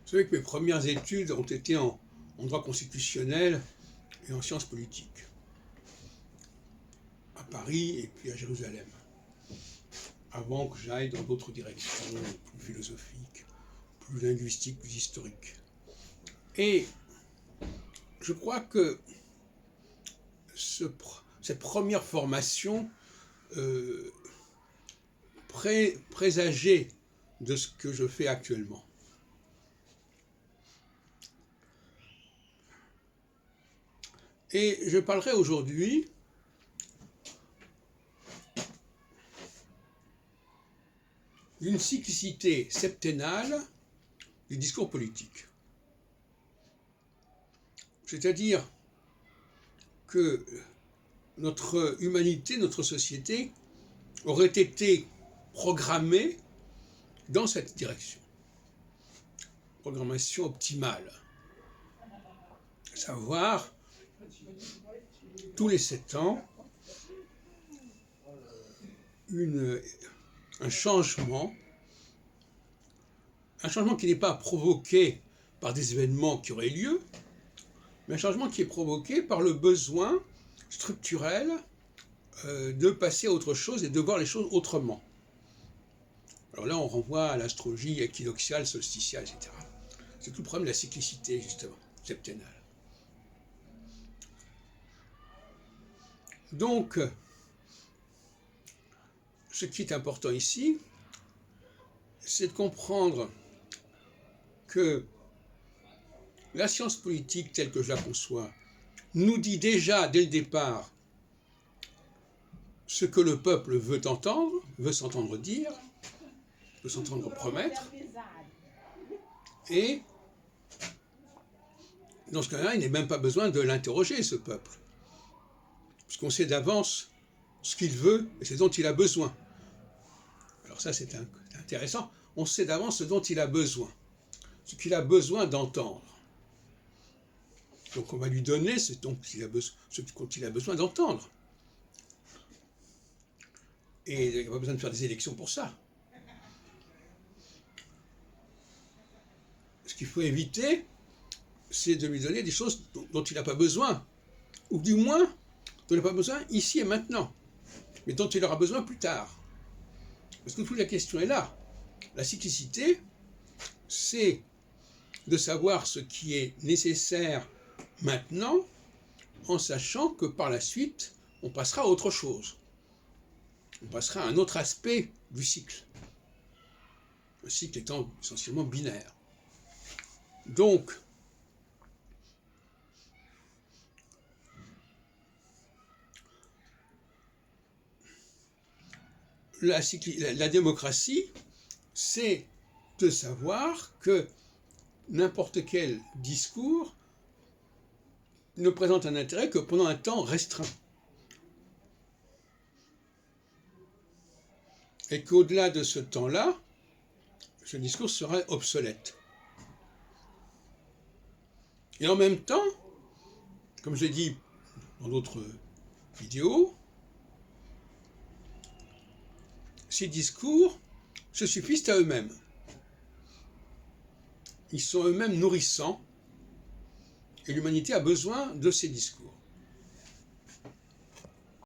Vous savez que mes premières études ont été en droit constitutionnel et en sciences politiques, à Paris et puis à Jérusalem, avant que j'aille dans d'autres directions plus philosophiques, plus linguistiques, plus historiques. Et je crois que cette première formation présageait de ce que je fais actuellement. Et je parlerai aujourd'hui d'une cyclicité septennale du discours politique. C'est-à-dire que notre humanité, notre société aurait été programmée dans cette direction. Programmation optimale. À savoir, tous les 7 ans, un changement qui n'est pas provoqué par des événements qui auraient lieu, mais un changement qui est provoqué par le besoin structurel de passer à autre chose et de voir les choses autrement. Alors là, on renvoie à l'astrologie équinoxiale, solsticiale, etc. C'est tout le problème de la cyclicité, justement, septennale. Donc, ce qui est important ici, c'est de comprendre que la science politique telle que je la conçois nous dit déjà dès le départ ce que le peuple veut entendre, veut s'entendre dire, veut s'entendre promettre, et dans ce cas-là, il n'est même pas besoin de l'interroger, ce peuple, puisqu'on sait d'avance ce qu'il veut et ce dont il a besoin. Alors ça, c'est intéressant, on sait d'avance ce dont il a besoin, ce qu'il a besoin d'entendre. Donc on va lui donner ce dont il a besoin d'entendre. Et il n'y a pas besoin de faire des élections pour ça. Ce qu'il faut éviter, c'est de lui donner des choses dont il n'a pas besoin, ou du moins dont il n'a pas besoin ici et maintenant, mais dont il aura besoin plus tard. Parce que toute la question est là. La cyclicité, c'est de savoir ce qui est nécessaire maintenant, en sachant que par la suite, on passera à autre chose. On passera à un autre aspect du cycle. Le cycle étant essentiellement binaire. Donc, la démocratie, c'est de savoir que n'importe quel discours ne présente un intérêt que pendant un temps restreint. Et qu'au-delà de ce temps-là, ce discours serait obsolète. Et en même temps, comme je l'ai dit dans d'autres vidéos, ces discours se suffisent à eux-mêmes. Ils sont eux-mêmes nourrissants, et l'humanité a besoin de ces discours.